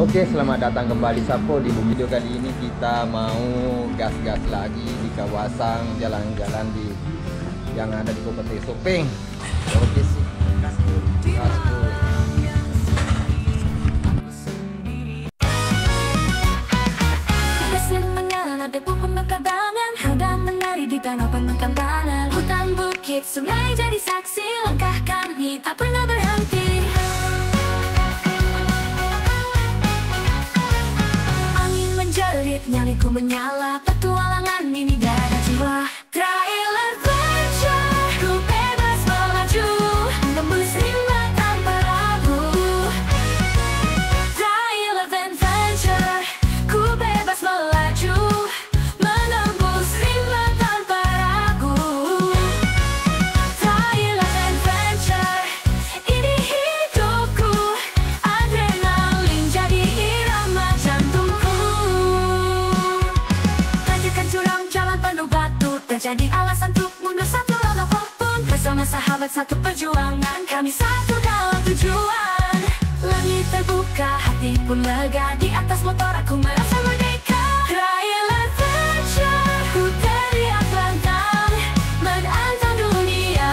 Oke, selamat datang kembali Sapo. Di video kali ini kita mau gas-gas lagi di kawasan jalan-jalan yang ada di Kota Sopeng. Oke sih, gasku. Di tanah penuh tantangan, hutan bukit sungai jadi saksi langkah kami tak pernah berhenti. Angin menjerit, nyaliku menyala, petualangan ini dada jiwa. Trail adventure, ku bebas melaju, menembus rimba tanpa ragu. Trail adventure, ku bebas melaju, menembus rimba tanpa ragu. Trail adventure, ini hidupku, adrenalin jadi irama jantungku. Tanjakan curam, jalan penuh batu, terjadi alasan untuk mundur satu langkah pun. Bersama sahabat satu perjuangan, kami satu dalam tujuan. Langit terbuka, hati pun lega, di atas motor aku merasa merdeka. Trail adventure, ku teriak lantang, menantang dunia,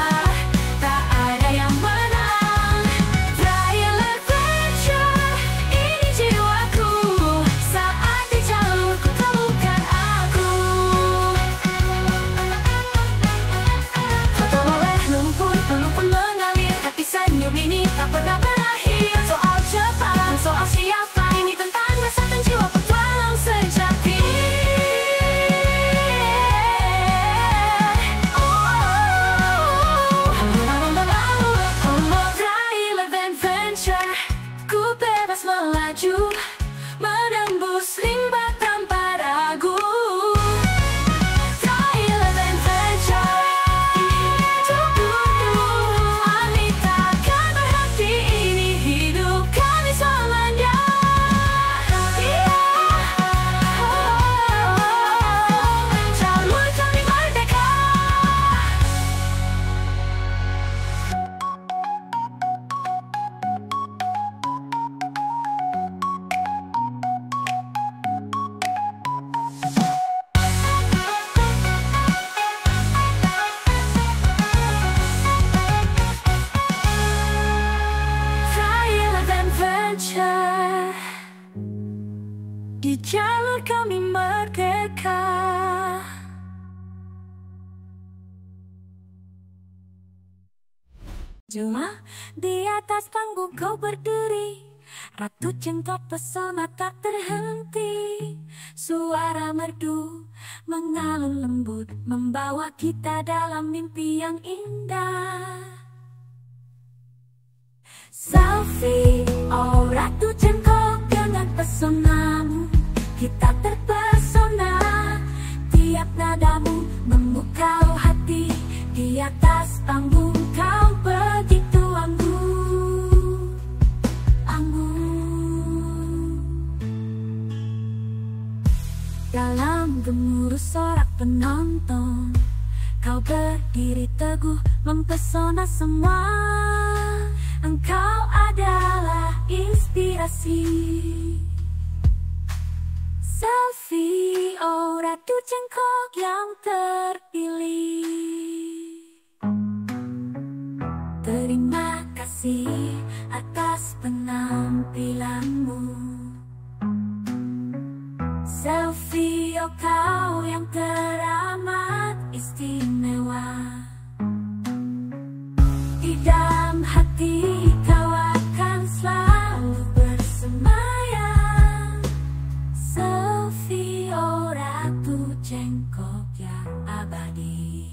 tak ada yang menang. Trail adventure, ini jiwaku, saat di jalurku temukan aku. Foto oleh lumpur, peluh pun mengalir, tapi senyum ini tak pernah berakhir. Soal cepat, soal siapa, ini tentang rasa dan jiwa petualang sejati. Trail adventure, ku bebas melaju, menembus rimba tanpa ragu. Trail adventure, hidupku, kami takkan berhenti, ini hidup kami selamanya. Jalur kami merdeka. Trail adventure, di jalur kami merdeka. Cuma di atas panggung kau berdiri, ratu cinta pesona tak terhenti. Suara merdu mengalun lembut, membawa kita dalam mimpi yang indah. Selfie, oh ratu cengkok dengan pesonamu, kita terpesona. Tiap nadamu memukau hati, di atas panggung kau begitu anggun. Dalam gemuruh sorak penonton, kau berdiri teguh mempesona semua. Engkau adalah inspirasi. Selfie, oh ratu cengkok yang terpilih. Terima kasih atas penampilanmu. Selfie, oh kau yang teramat istimewa. Di dalam hati kau akan selalu bersemayam. Selfie, oh ratu cengkok yang abadi.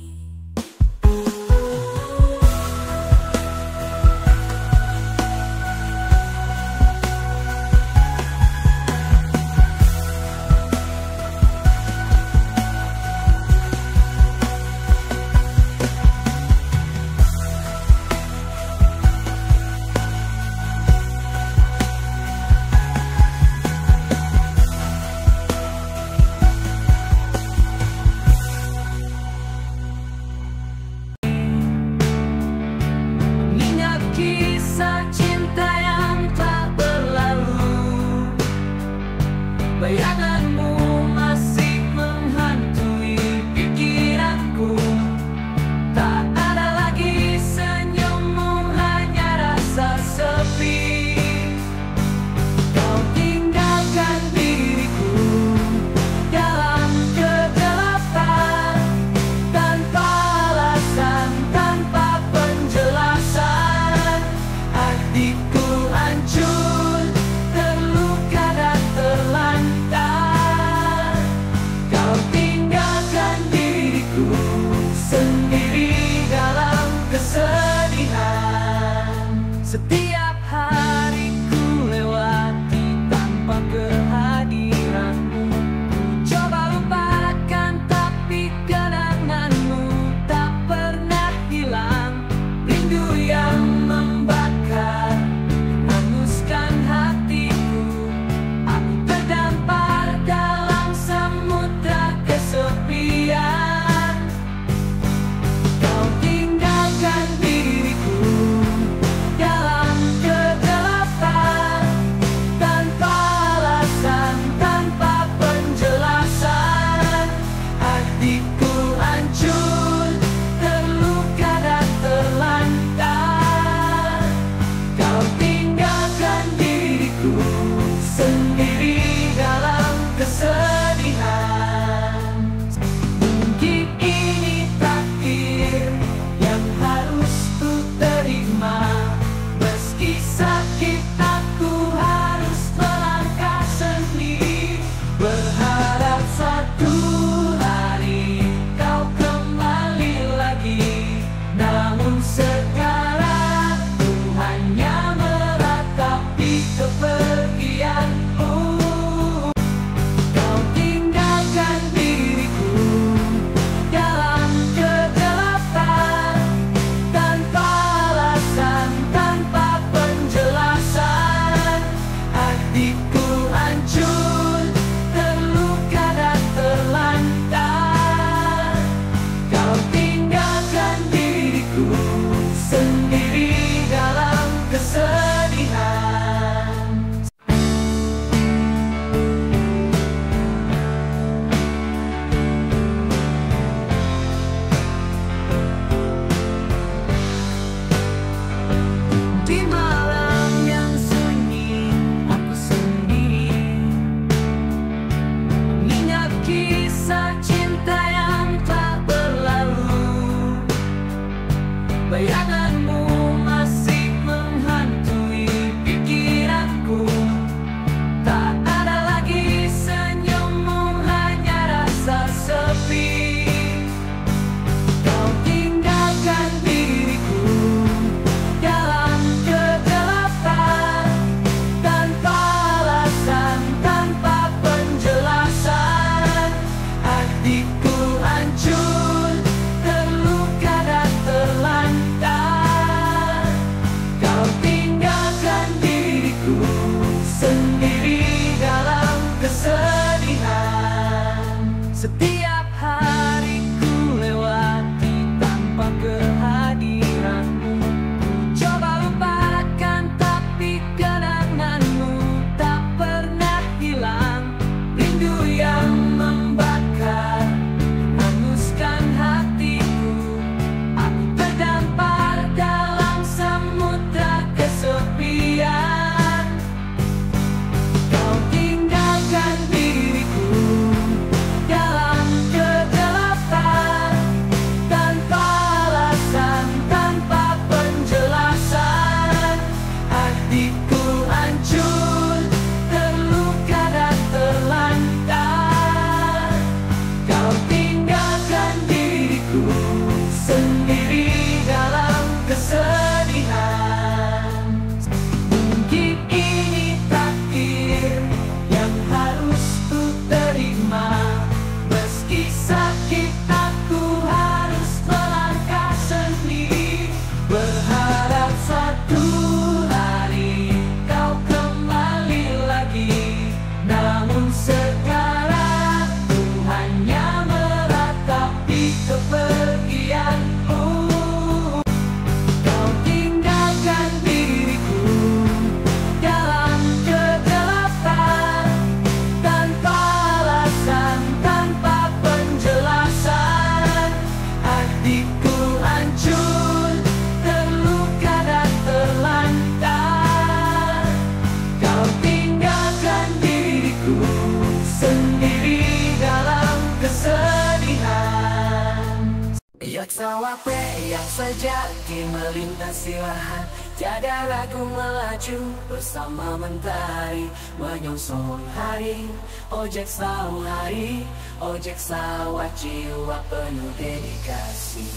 Lihat sawah yang sejati melintasi lahan, tiada ragu melaju bersama mentari menyongsong hari. Ojek sawah hari, ojek sawah jiwa penuh dedikasi.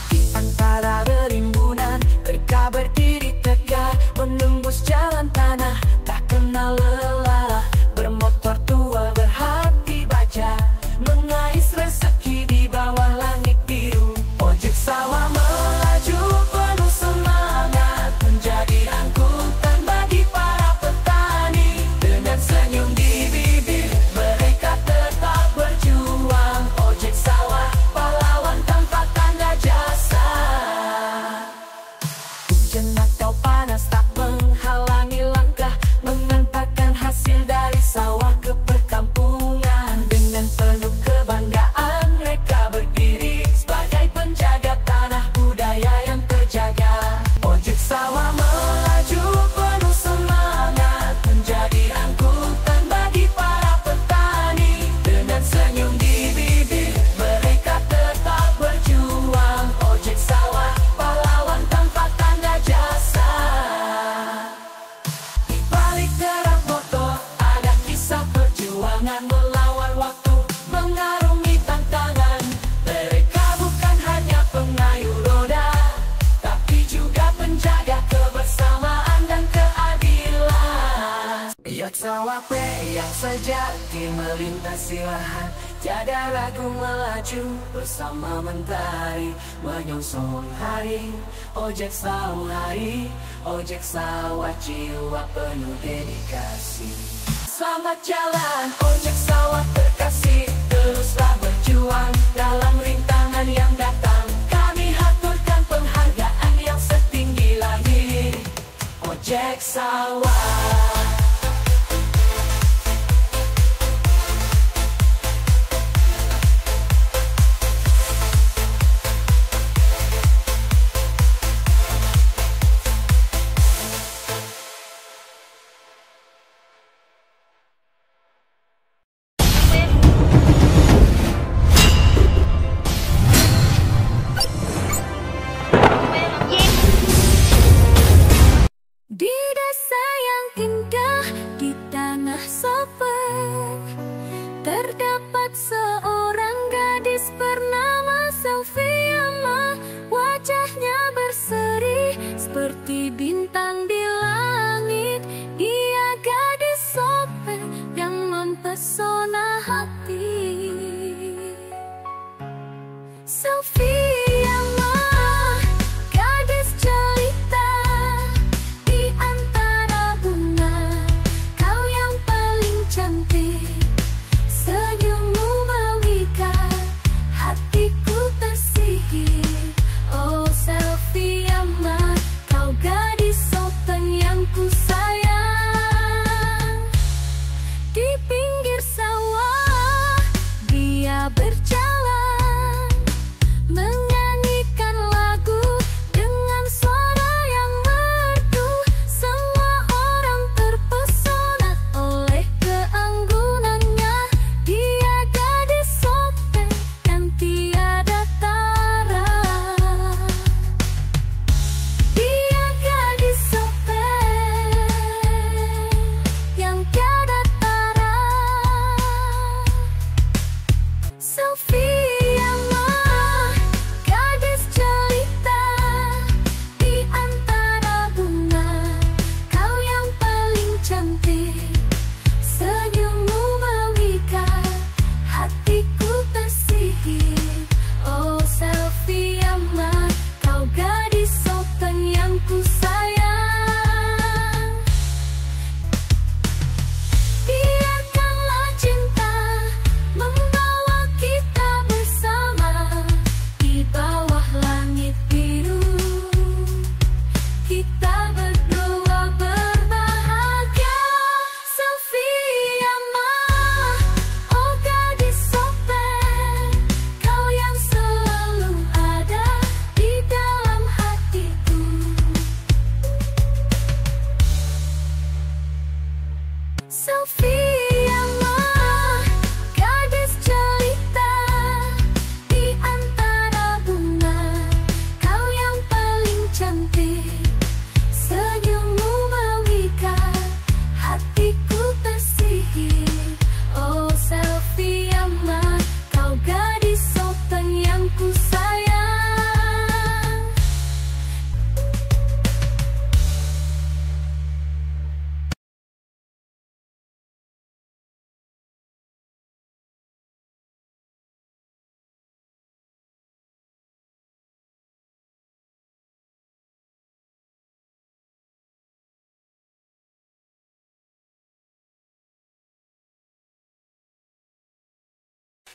Di antara berimbunan mereka berdiri tegak, menembus jalan tanah tak kenal lelah. Bermotor tua berhati baja, mengais rezeki di bawah langit biru. Ojek sawah melaju penuh semangat, menjadi angkutan bagi para petani. Dengan senyum di bibir mereka tetap berjuang. Ojek sawah pahlawan tanpa tanda jasa. Hujan atau panas tak menghalangi langkah, mengantarkan hasil dari sawah ke perkampungan. Dengan penuh kebanggaan mereka berdiri sebagai penjaga tanah budaya yang terjaga. Ojek sawah melaju penuh semangat, menjadi angkutan bagi para petani. Dengan senyum di bibir mereka tetap berjuang. Ojek sawah pahlawan tanpa tanda jasa. Di balik derap motor ada kisah perjuangan melawan waktu, mengarungi tantangan. Mereka bukan hanya pengayuh roda, tapi juga penjaga kebersamaan dan keadilan. Lihat sawah yang sejati melintasi lahan, tiada ragu melaju bersama mentari menyongsong hari. Ojek sawah hari, ojek sawah jiwa penuh dedikasi. Selamat jalan ojek sawah terkasih, teruslah berjuang dalam rintangan yang datang. Kami haturkan penghargaan yang setinggi langit. Ojek sawah. Di desa yang indah di tanah Sopeng, terdapat seorang gadis bernama Selviama. Wajahnya berseri seperti bintang di langit. Dia gadis Sopeng yang mempesona hati. Selviama, gadis jelita di antara bunga, kau yang paling cantik. Senyummu memikat hatiku tersihir. Oh Selviama, kau gadis Sopeng yang ku sayang. Di pinggir sawah dia berjalan, menyanyikan lagu dengan suara yang merdu. Semua orang terpesona oleh keanggunannya. Dia gadis Sopeng yang tiada tara. Dia gadis Sopeng yang tiada tara. Selviama, gadis jelita di antara bunga, kau yang paling cantik. Senyummu memikat hatiku tersihir. Oh Selviama, kau gadis Sopeng yang ku sayang. Biarkanlah cinta membawa kita bersama di bawah langit biru. Kita berdua berbahagia. Selviama, oh gadis Sopeng, kau yang selalu ada di dalam hatiku. Selviama, gadis jelita di antara bunga,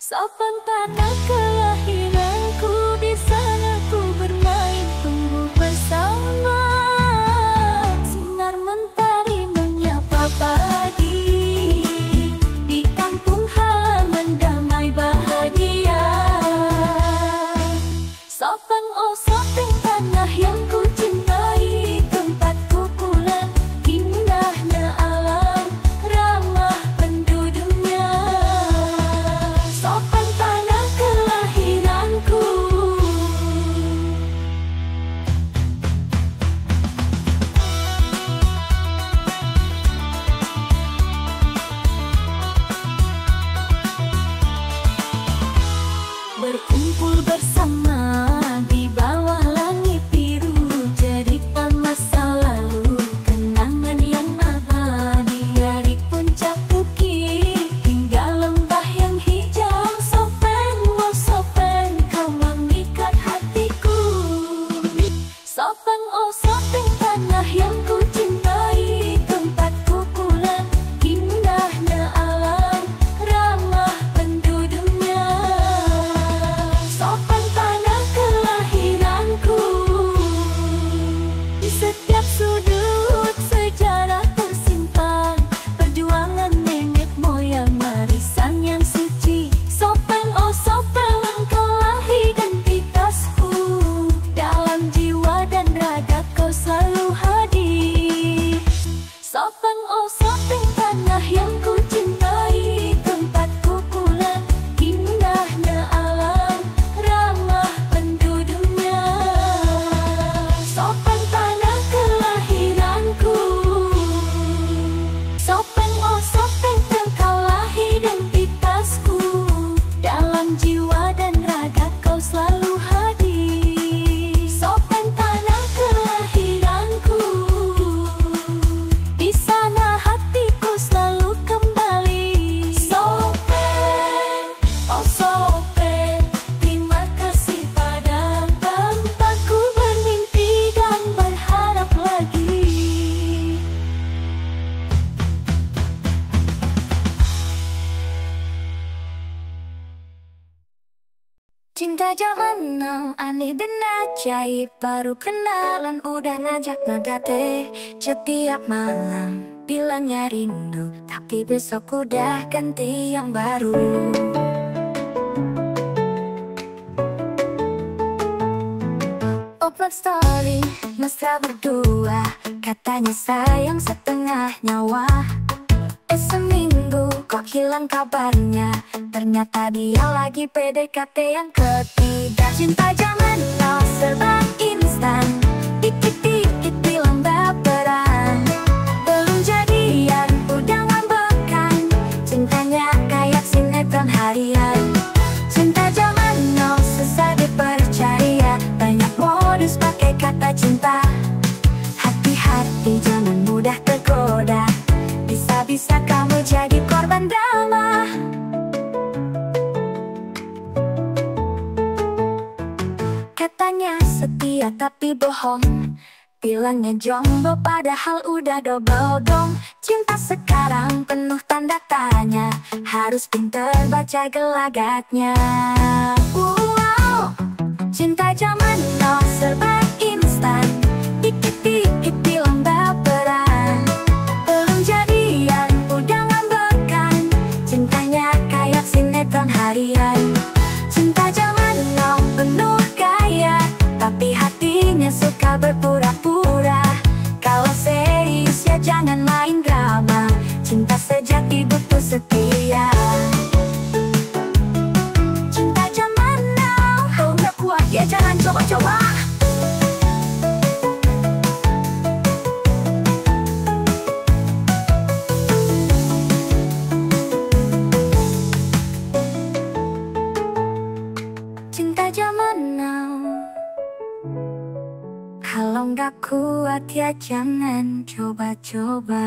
Sopan tanah kelahiranku, di sana ku bermain tumbuh bersama. Sinar mentari menyapa pagi, di kampung halaman damai bahagia. Sopan oh sopeng tanah yang ku cintai, tempatku pulang, indahnya alam, ramah penduduknya. Sopan tanah kelahiranku. Berkumpul bersama di bawah langit biru, jadikan masa lalu kenangan yang abadi. Dari puncak bukit hingga lembah yang hijau, sopan oh sopan kau memikat hatiku. Sopan oh sopan tanah yang ku cintai, tempatku pulang, indahnya alam, ramah penduduknya. Sopan tanah kelahiranku. Di setiap sudut sejarah tersimpan, perjuangan nenek moyang, warisan yang suci. Sopan oh sopan engkaulah identitasku, dalam jiwa dan raga kau selalu hadir. Sopan oh sopan tanah yang ku cintai, tempatku pulang, indahnya alam, ramah penduduknya. Sopan tanah kelahiranku. Sopan oh sopan engkaulah identitasku, dalam jiwa dan raga kau selalu hadir. Sopan tanah kelahiranku. Di sana hatiku selalu kembali. Sopan oh sopan, terima kasih pada tempatku bermimpi dan berharap lagi. Cinta zaman now aneh dan ajaib, baru kenalan udah ngajak ngegate. Setiap malam bilangnya rindu, tapi besok udah ganti yang baru. Upload story mesra berdua, katanya sayang setengah nyawa. Seminggu kok hilang kabarnya, ternyata dia lagi PDKT yang ketiga. Cinta zaman now serba instan, dikit-dikit bilang baperan. Belum jadian udah ngambekan, cintanya kayak sinetron harian. Cinta zaman now susah dipercaya, banyak modus pakai kata cinta. Hati-hati jangan mudah tergoda, bisa-bisa kamu jadi korban drama. Katanya setia tapi bohong, bilangnya jomblo padahal udah double dong. Cinta sekarang penuh tanda tanya, harus pinter baca gelagatnya. Wow, cinta zaman now serba instan, dikit-dikit bilang baperan. Belum jadian udah ngambekan, cintanya kayak sinetron harian. Cinta zaman now penuh gaya, tapi hatinya suka berpura-pura. Kalau serius ya jangan main drama, cinta sejati butuh setia. Cinta zaman now, kalau nggak kuat ya jangan coba-coba. Cinta zaman now, kalau nggak kuat ya jangan coba-coba.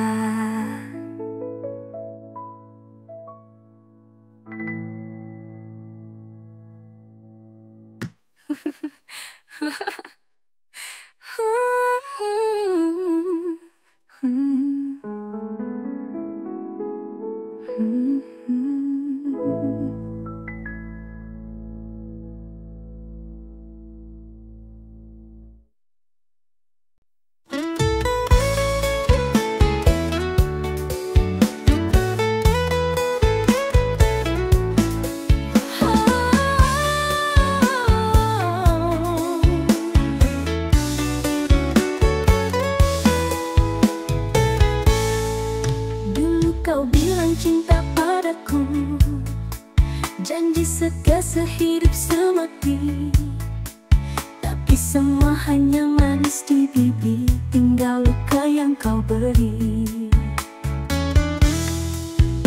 kau bilang cinta padaku, janji setia sehidup semati. Tapi semua hanya manis di bibir, tinggal luka yang kau beri.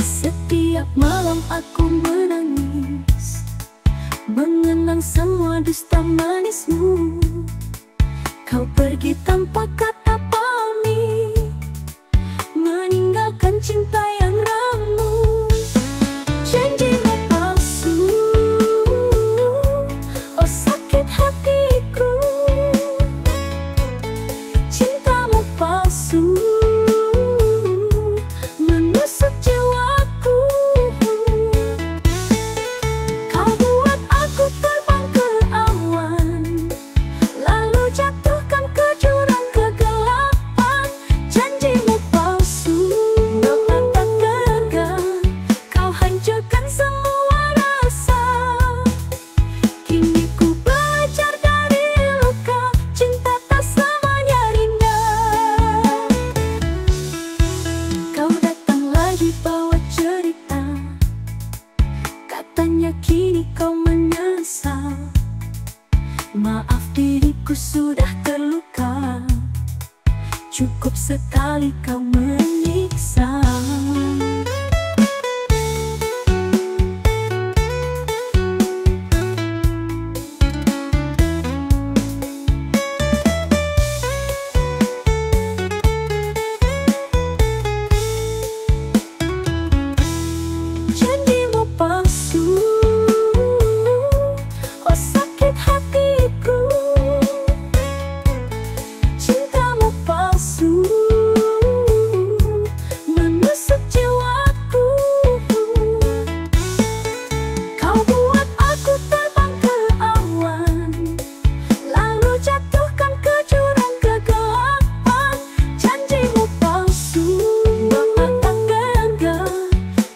Setiap malam aku menangis, mengenang semua dusta manismu. Kau pergi tanpa kata pamit, meninggalkan cinta yang ramu. Janjimu palsu, oh sakit hatiku. Cintamu palsu, menusuk jiwaku. Kau buat aku terbang ke awan, lalu jatuhkan ke jurang kegelapan. Janjimu palsu, tak gagal. Kau hancurkan semua rasa. Kini ku belajar dari luka, cinta tak selamanya indah. Kau datang lagi bawa cerita, katanya kini kau menyesal. Maaf diriku sudah terluka, cukup sekali kau menyiksa. Janjimu palsu, oh sakit hatiku. Cintamu palsu, menusuk jiwaku. Kau buat aku terbang ke awan, lalu jatuhkan ke jurang kegelapan. Janjimu palsu, tak gagal.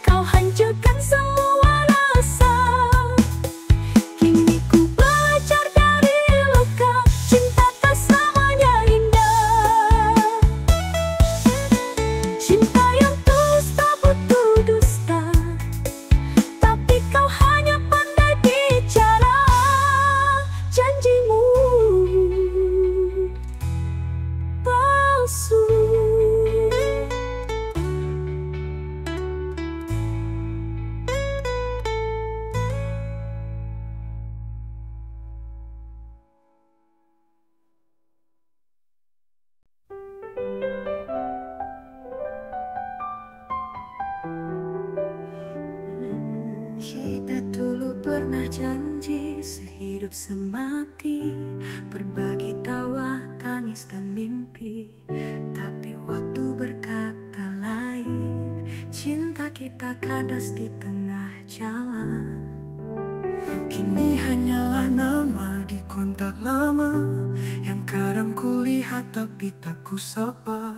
Kau hancurkan semua rasa. Kini ku belajar dari luka, cinta tak selamanya indah. Cinta yang tulus tak butuh dusta, tapi kau hanya pandai bicara. Janjimu palsu. Kita dulu pernah janji sehidup semati, berbagi tawa, tangis dan mimpi. Tapi waktu berkata lain, cinta kita kandas di tengah jalan. Kini hanyalah nama di kontak lama, yang kadang kulihat tapi tak kusapa.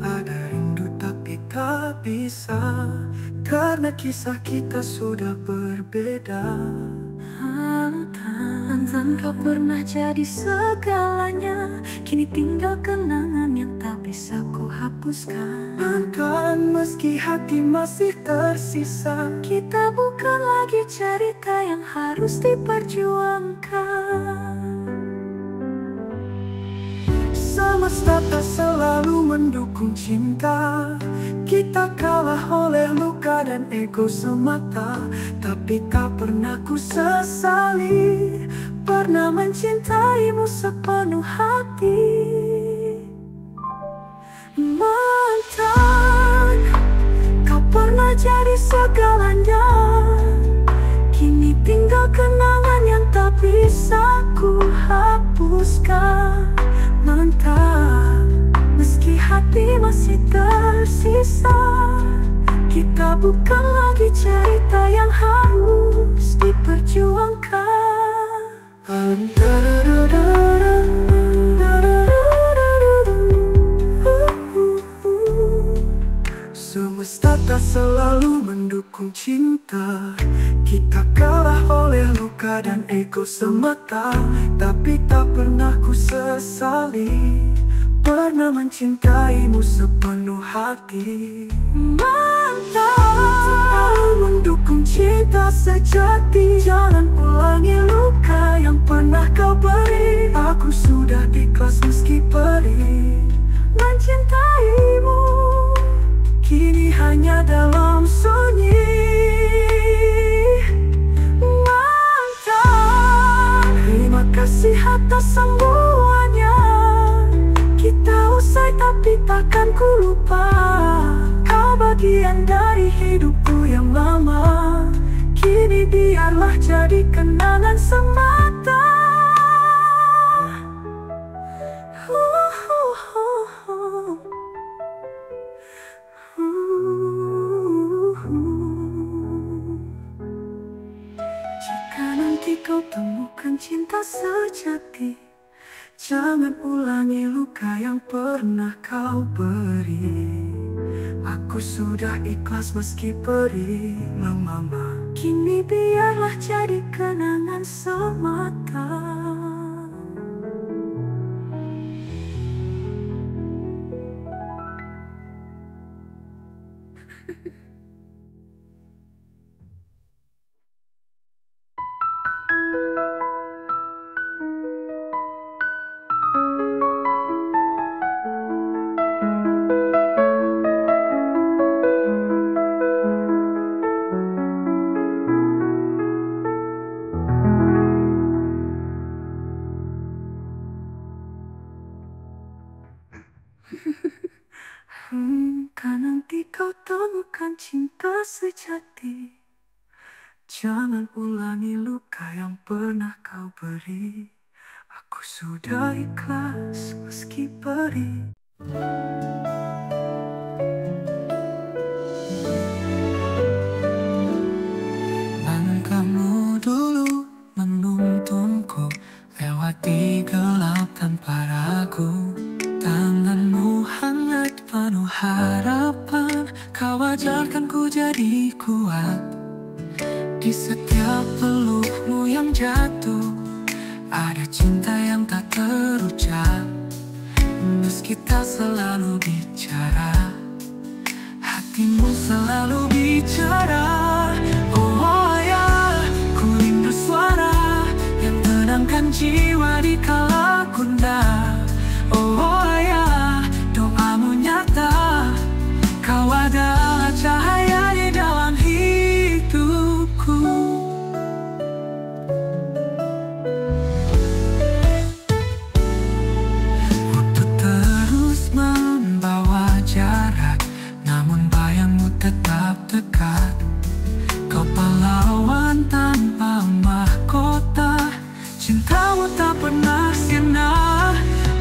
Ada rindu tapi tak bisa, karena kisah kita sudah berbeda. Mantan kau pernah jadi segalanya, kini tinggal kenangan yang tak bisa ku hapuskan. Mantan meski hati masih tersisa, kita bukan lagi cerita yang harus diperjuangkan. Semesta tak selalu mendukung cinta, kita kalah oleh luka dan ego semata. Tapi tak pernah ku sesali, pernah mencintaimu sepenuh hati. Mantan, kau pernah jadi segalanya, kini tinggal kenangan yang tak bisa ku hapuskan. Mantan, meski hati masih tersisa, kita bukan lagi cerita yang harus diperjuangkan. Semesta tak selalu mendukung cinta, kita kalah oleh luka dan ego semata. Tapi tak pernah ku sesali, pernah mencintaimu sepenuh hati. sejati. Jangan ulangi luka yang pernah kau beri. Aku sudah ikhlas meski perih mencintaimu, kini hanya dalam sunyi. Mantan, terima kasih atas semuanya. Kita usai tapi takkan ku lupa. Kau bagian dari hidupku yang lama, kini biarlah jadi kenangan semata. Jika nanti kau temukan cinta sejati, jangan ulangi luka yang pernah kau beri. Aku sudah ikhlas meski perih mama, kini biarlah jadi kenangan semata. Kan nanti kau temukan cinta sejati, jangan ulangi luka yang pernah kau beri. Aku sudah ikhlas meski perih. Langkahmu dulu menuntunku lewati gelap tanpa ragu. Tanganmu hangat penuh harapan, kau ajarkan ku jadi kuat. Di setiap pelukmu yang jatuh, ada cinta yang tak terucap. Meski tak selalu bicara, hatimu selalu bicara. Oh ya, ku rindu suara yang tenangkan jiwa di kala gundah. Oh ya, doamu nyata, kau adalah cahaya di dalam hidupku. Waktu terus membawa jarak, namun bayangmu tetap dekat. Kau pahlawan tanpa mahkota, cintamu tak pernah sirna.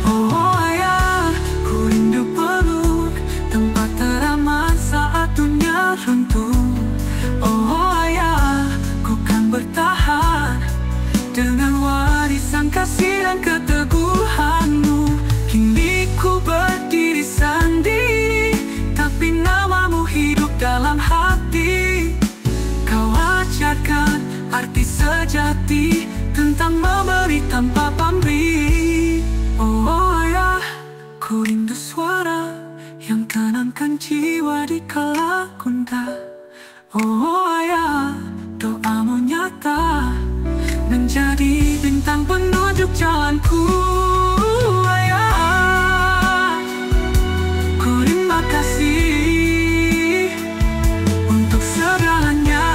Oh ayah, ku rindu peluk, tempat teraman saat dunia runtuh. Oh ayah, ku kan bertahan dengan warisan kasih dan keteguhanmu. Kini ku berdiri sendiri, tapi namamu hidup dalam hati. Kau ajarkan arti sejati tentang memberi tanpa pamrih. Oh ya, ku rindu suara yang tenangkan jiwa di kala gundah. Oh ya, doamu nyata menjadi bintang penunjuk jalanku. Ayah, ku terima kasih untuk segalanya.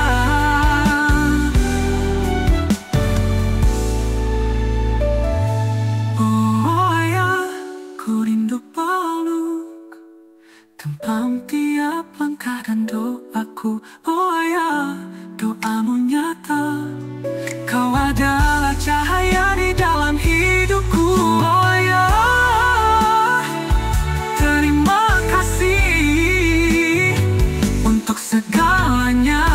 Tentang tiap langkah dan doaku. Oh ya, doamu nyata, kau adalah cahaya di dalam hidupku. Oh ya, terima kasih untuk segalanya.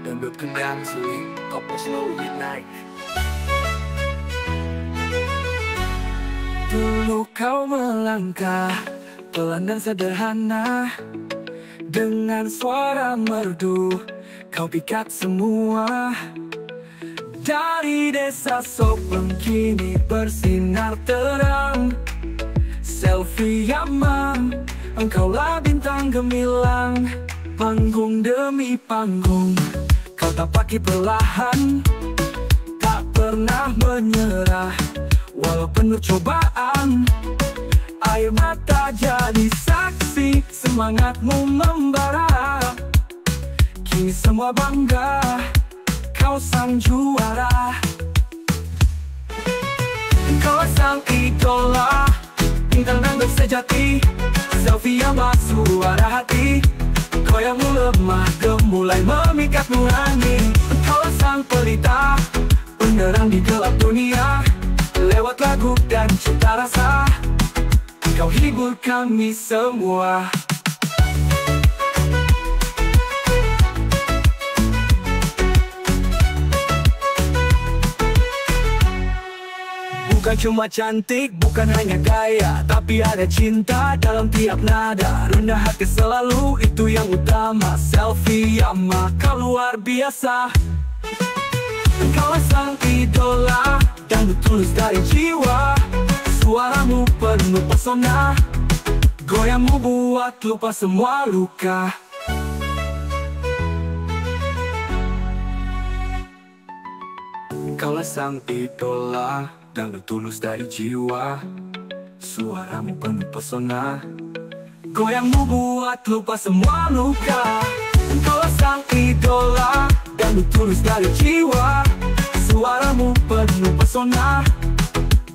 Dangdut kendang suling, koplo slow midnight. Dulu kau melangkah pelan dan sederhana, dengan suara merdu kau pikat semua. Dari desa Sopeng kini bersinar terang. Selfie Yamang, engkaulah bintang gemilang. Panggung demi panggung, kau tapaki perlahan, tak pernah menyerah walau penuh cobaan. Air mata jadi saksi, semangatmu membara. Kini semua bangga, kau sang juara. Kau sang idola, bintang dangdut sejati. Selfie yang suara hati, goyangmu lemah gemulai memikat nurani. Kau sang pelita, penerang di gelap dunia. Lewat lagu dan cita rasa, kau hibur kami semua. Bukan cuma cantik, bukan hanya gaya, tapi ada cinta dalam tiap nada. Rendah hati selalu, itu yang utama. Selfie Yama, kau luar biasa. Engkau sang idola, dangdut tulus dari jiwa. Suaramu penuh pesona, goyangmu buat lupa semua luka. Engkaulah sang idola, dangdut tulus dari jiwa. Suaramu penuh pesona, goyangmu buat lupa semua luka. Engkaulah sang idola, dangdut tulus dari jiwa. Suaramu penuh pesona,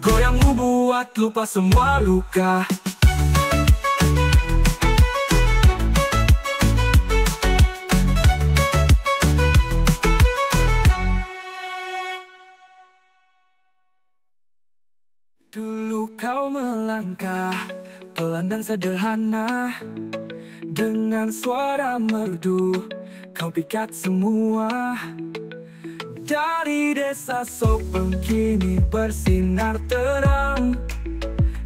goyangmu buat lupa semua luka. Dulu kau melangkah pelan dan sederhana, dengan suara merdu kau pikat semua. Dari desa Sopeng kini bersinar terang.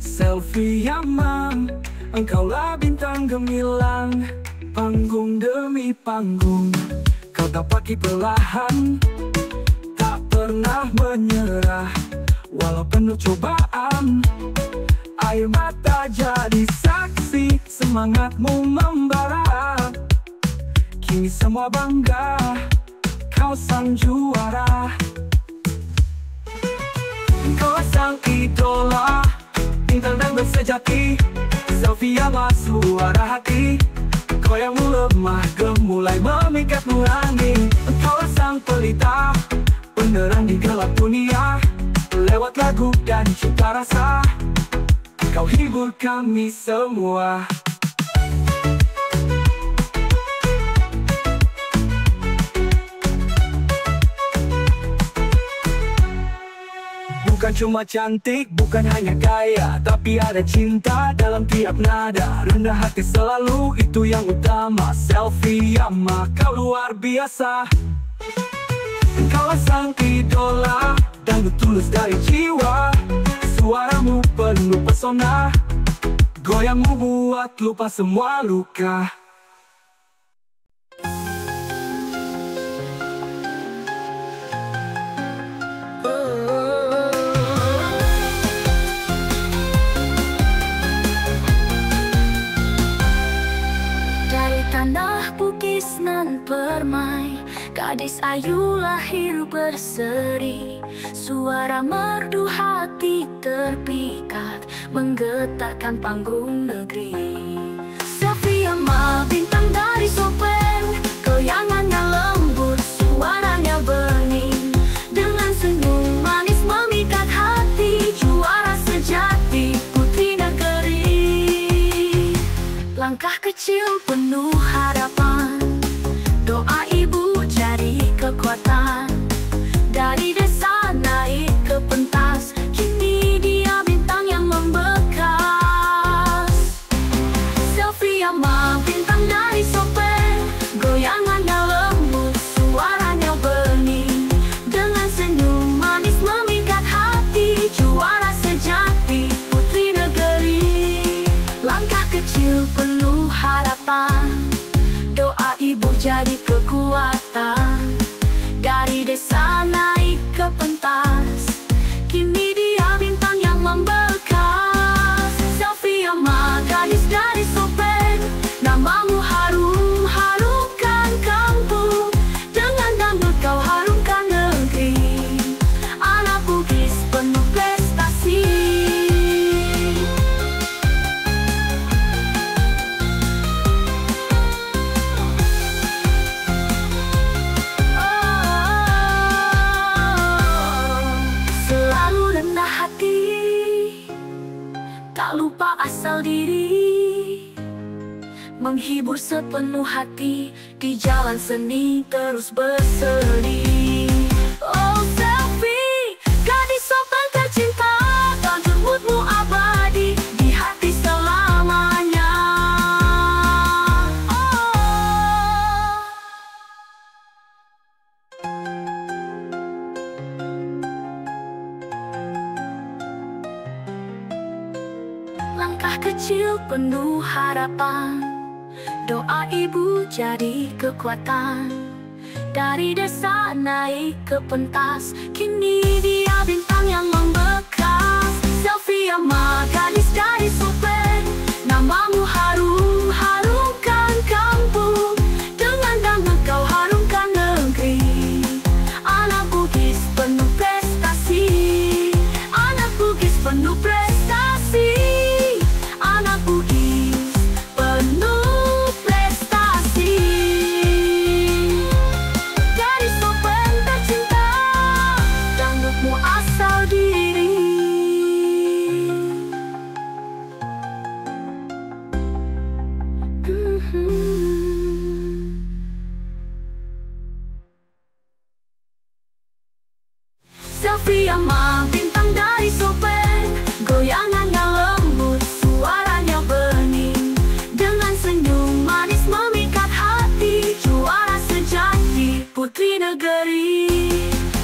Selfie Yamang, engkaulah bintang gemilang. Panggung demi panggung, kau tapaki perlahan, tak pernah menyerah walau penuh cobaan. Air mata jadi saksi, semangatmu membara. Kini semua bangga, kau sang juara. Kau sang idola, bintang dangdut sejati. Selfie Yama, suara hati. Goyangmu lemah gemulai memikat nurani. Kau sang pelita, penerang di gelap dunia. Lewat lagu dan cita rasa, kau hibur kami semua. Bukan cuma cantik, bukan hanya gaya, tapi ada cinta dalam tiap nada. Rendah hati selalu, itu yang utama. Selfie Yama, kau luar biasa. Kau sang idola, dangdut tulus dari jiwa. Suaramu penuh pesona, goyangmu buat lupa semua luka. Dari tanah Bugis nan permai, gadis ayu lahir berseri. Suara merdu hati terpikat, menggetarkan panggung negeri. Selfie Yama, bintang dari Sopeng, goyangannya lembut, suaranya bening. Dengan senyum manis memikat hati, juara sejati, putri negeri. Langkah kecil penuh harapan, doa ibu jadi kekuatan. Dari desa naik ke pentas, kini dia bintang yang membekas. Selfie Yama, bintang dari Sopeng, goyangannya harapan. Doa ibu jadi kekuatan. Dari desa naik ke pentas, kini dia bintang yang membekas. Selfie sama gadis dari Sopeng, namamu harum, harumkan kampung. Dengan dangdut kau harumkan negeri. Anak Bugis penuh prestasi. Selalu rendah hati, tak lupa asal diri, menghibur sepenuh hati, di jalan seni terus berseri. Oh Selfie, gadis Sopeng tercinta, tonton moodmu abadi di hati selamanya. Oh. Langkah kecil penuh harapan, doa ibu jadi kekuatan. Dari desa naik ke pentas, kini dia bintang yang membekas. Selfie sama gadis dari Sopeng, namamu harum, harumkan kampung. Dengan dangdut kau harumkan negeri. Anak Bugis penuh prestasi. Anak Bugis penuh prestasi. Anak Bugis penuh prestasi. Gadis Sopeng tercinta, dangdutmu asal diri. Selfie sama bintang dari Sopeng, goyangannya lembut, suaranya bening. Dengan senyum manis memikat hati, juara sejati, putri negeri.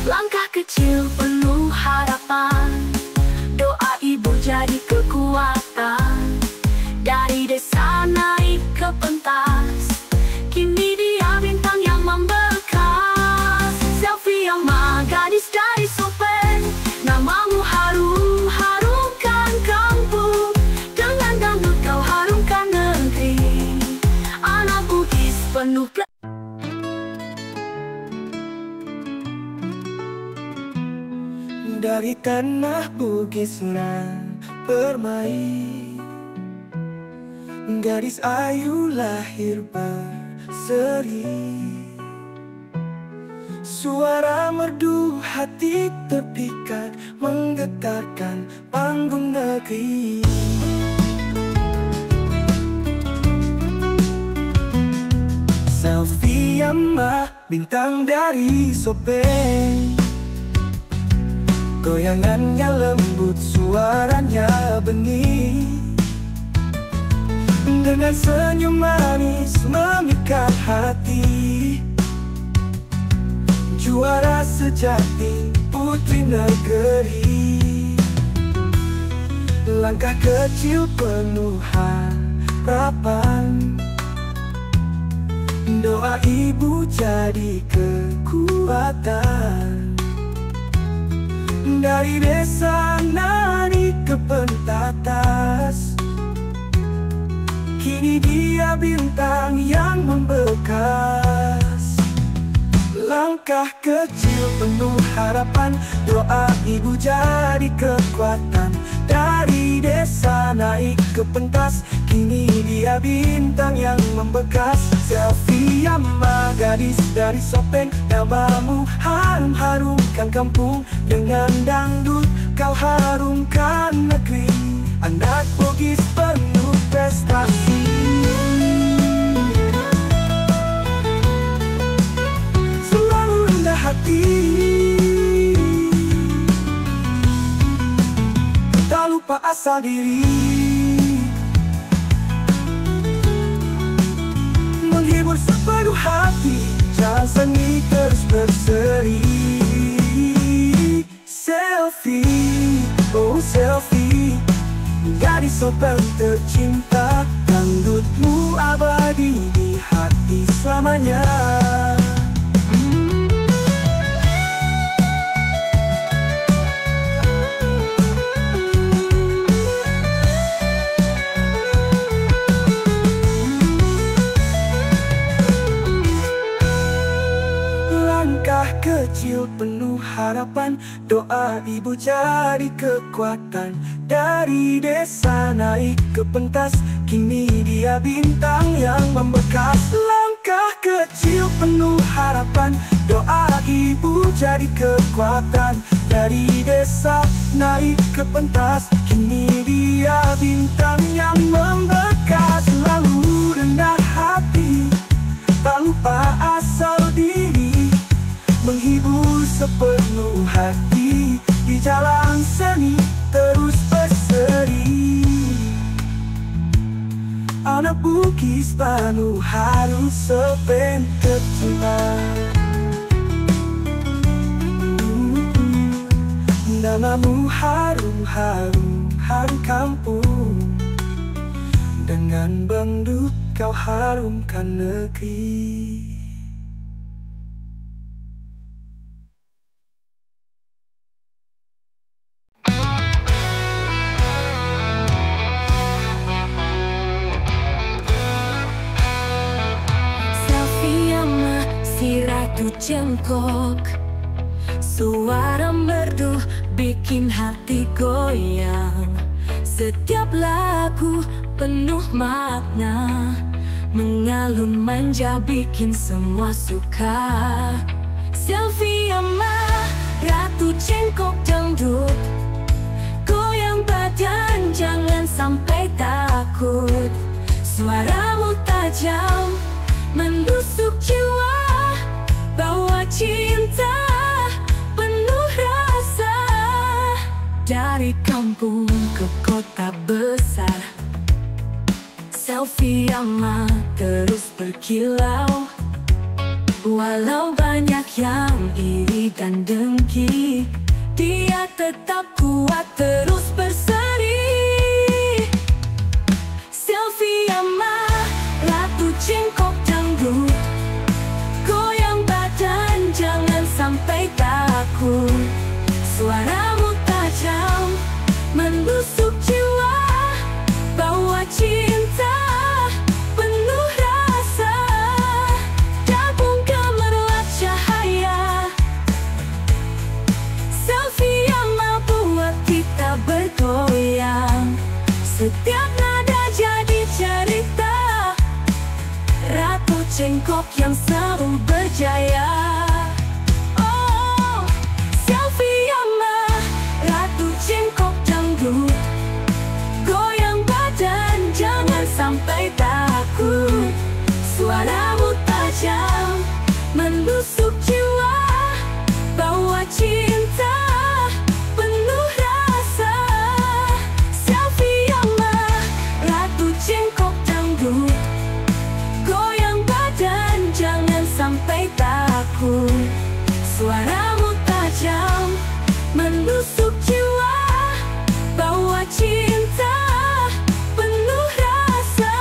Langkah kecil penuh harapan, doa ibu jadi kekuatan. Dari desa naik ke pentas, kini dia bintang yang membekas. Selfie sama gadis dari Sopeng, namamu harum, harumkan kampung. Dengan dangdut kau harumkan negeri. Anak Bugis penuh Dari tanah Bugislah bermain, gadis ayu lahir berseri. Suara merdu hati terpikat, menggetarkan panggung negeri. Selfie sama bintang dari Sopeng, goyangannya lembut, suaranya bening. Dengan senyum manis memikat hati, juara sejati, putri negeri. Langkah kecil penuh harapan, doa ibu jadi kekuatan. Dari desa naik ke pentas, kini dia bintang yang membekas. Langkah kecil penuh harapan, doa ibu jadi kekuatan. Dari desa naik ke pentas, kini dia bintang yang membekas. Selfie sama gadis dari Sopeng, namamu harum, harumkan kampung. Dengan dangdut kau harumkan negeri. Anak Bugis penuh prestasi. Selalu rendah hati, tak lupa asal diri. Menghibur sepenuh hati, jalan seni terus berseri. Selfie, oh selfie, gadis Sopeng tercinta, dangdut untukmu abadi di hati selamanya. Langkah kecil penuh harapan, doa ibu jadi kekuatan. Dari desa naik ke pentas, kini dia bintang yang membekas. Langkah kecil penuh harapan, doa ibu jadi kekuatan. Dari desa naik ke pentas, kini dia bintang yang membekas. Selalu rendah hati, tak lupa asal diri, menghibur sepenuh hati. Di jalan seni terus berseri. Anak Bugis Banu harus sepen tertular. Namamu harum-harum kampung. Dengan bangdut kau harumkan negeri. Si ratu cengkok, suara merdu bikin hati goyang. Setiap lagu penuh makna, mengalun manja bikin semua suka. Selfie sama ratu cengkok dangdut, goyang badan jangan sampai takut. Suaramu tajam menusuk jiwa, bawa cinta penuh rasa. Dari kampung ke kota besar, selfie ama terus berkilau. Walau banyak yang iri dan dengki, dia tetap kuat terus berseri. Selfie ama ratu cengkok dangdut, goyang badan jangan sampai takut. Suaramu tajam menusuk jiwa, bawa cinta penuh rasa. Gabung gemerlap cahaya, selfie yang membuat kita bergoyang. Setiap nada jadi cerita, ratu cengkok yang selalu berjaya. Oh, selfie ama ratu cengkok dangdut, goyang badan jangan sampai takut. Suaramu tajam menusuk jiwa, bawa cinta penuh rasa. Selfie ama ratu cengkok dangdut, goyang badan jangan sampai takut. Suaramu tajam menusuk jiwa, bawa cinta penuh rasa.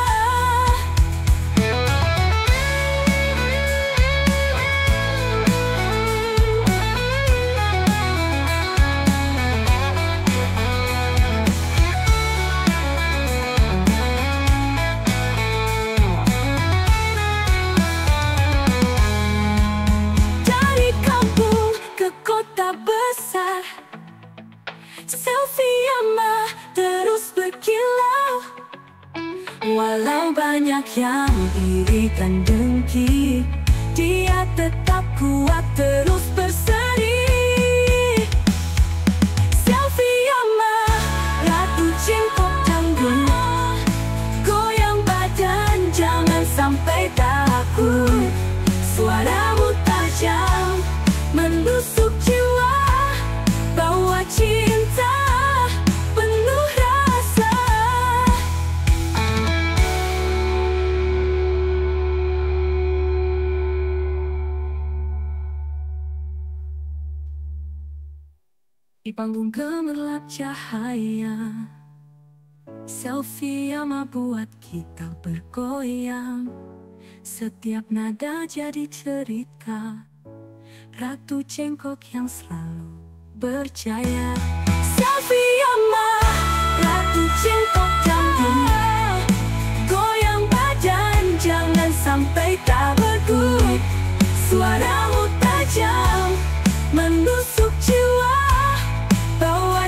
Dari kampung ke kota besar, selfie ama terus berkilau. Walau banyak yang iri dan dengki, dia tetap kuat terus berseri. Selfie ama ratu cengkok dangdut, goyang badan jangan sampai takut. Suaramu tajam menusuk jiwa, bawa cinta penuh rasa. Di panggung gemerlap cahaya, Selfie yang membuat kita bergoyang. Setiap nada jadi cerita. Ratu Cengkok yang selalu berjaya. Selfie Yama, Ratu Cengkok dangdut. Goyang badan, jangan sampai tak bergut. Suaramu tajam, menusuk jiwa. Bawa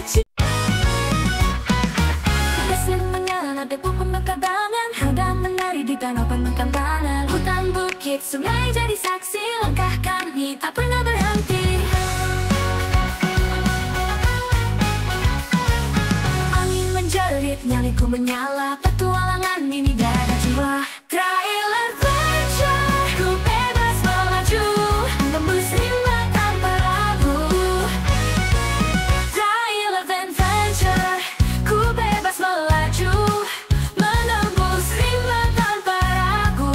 Mesin menyala debu pemekadangan. Hadam menari di danau penuh tantangan. Hutan bukit sungai jadi saksi. Langkah kami tak pernah berhenti. Angin menjerit, nyaliku menyala. Petualangan ini darah jiwa. Trail adventure, ku bebas melaju. Tembus rimba tanpa ragu. Trail adventure, ku bebas melaju. Menembus rimba tanpa ragu.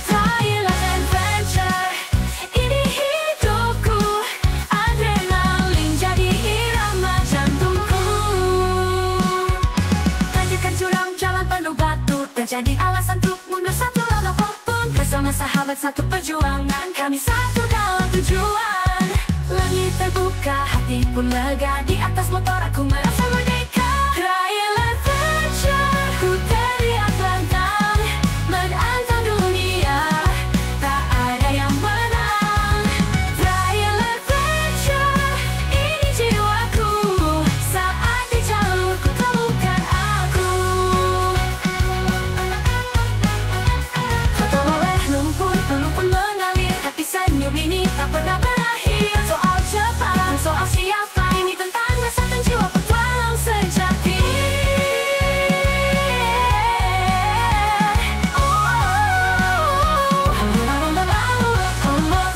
Trail adventure, ini hidupku. Adrenalin jadi irama jantungku. Tanjakan curam, jalan penuh batu. Terjadi alasan untuk mundur satu langkah pun. Bersama sahabat satu perjuangan, kami satu dalam tujuan. Langit terbuka, hati pun lega. Di atas motor aku merasa merdeka. Trail adventure, ku teriak lantang. Menantang dunia, tak ada yang menang. Trail adventure, ini jiwaku. Saat di jalur ku temukan aku. Foto oleh lumpur, peluh pun mengalir. Tapi senyum ini tak pernah berakhir. Soal cepat, soal siapa, ini tentang rasa dan jiwa petualang sejati.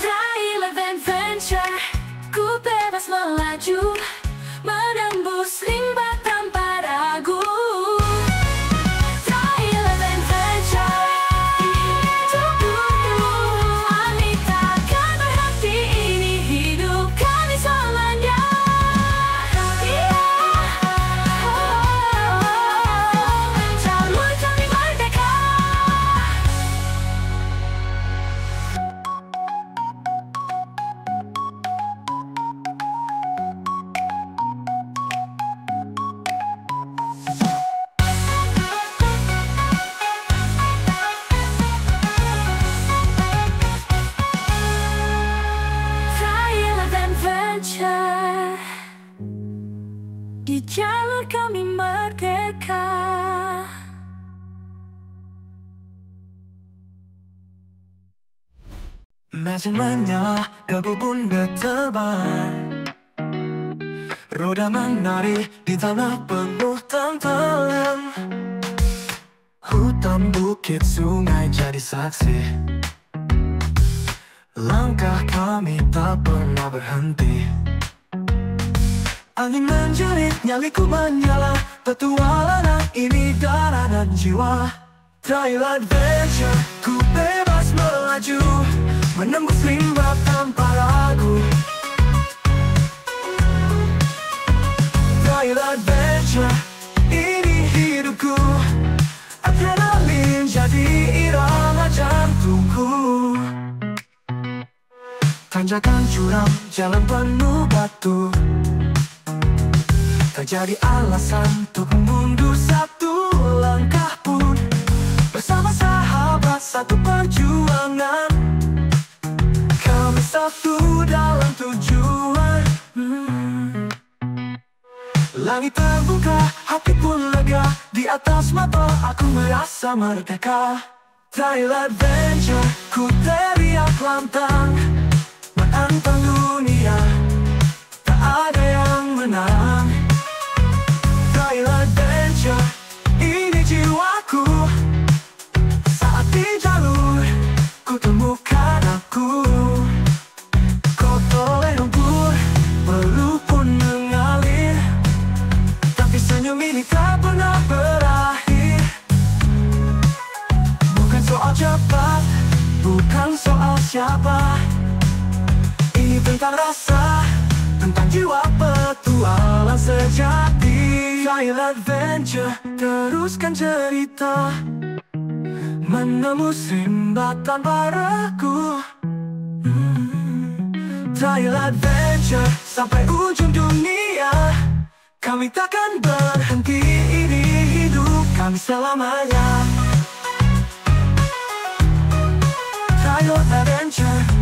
Trail adventure, ku bebas melaju. Menembus rimba tanpa ragu. Trail adventure, hidupku. Kami takkan berhenti, ini hidup kami selamanya. Jalur kami merdeka. Trail adventure, di jalur kami merdeka. Mesin menyala, debu pun bertebar. Roda menari di tanah penuh tantangan. Hutan bukit sungai jadi saksi. Langkah kami tak pernah berhenti. Angin menjerit, nyaliku menyala. Petualangan ini darah dan jiwa. Trail adventure, ku bebas melaju. Menembus rimba tanpa ragu. Trail adventure, ini hidupku. Adrenalin jadi irama jantungku. Tanjakan curam, jalan penuh batu. Tak jadi alasan untuk mundur satu langkah pun. Bersama sahabat satu perjuangan, kami satu dalam tujuan. Langit terbuka, hati pun lega. Di atas mata aku merasa merdeka. Trail adventure, ku teriak lantang. Menantang dunia, tak ada yang menang. Trail adventure, ini jiwaku. Saat di jalur, ku temukan aku. Kotor lumpur, peluh pun mengalir. Tapi senyum ini tak pernah berakhir. Bukan soal cepat, bukan soal siapa. Ini tentang rasa, tentang jiwa petualang sejati. Trail Adventure, teruskan cerita, menembus rimba tanpa ragu. Trail Adventure, sampai ujung dunia. Kami takkan berhenti, ini hidup kami selamanya. Trail Adventure.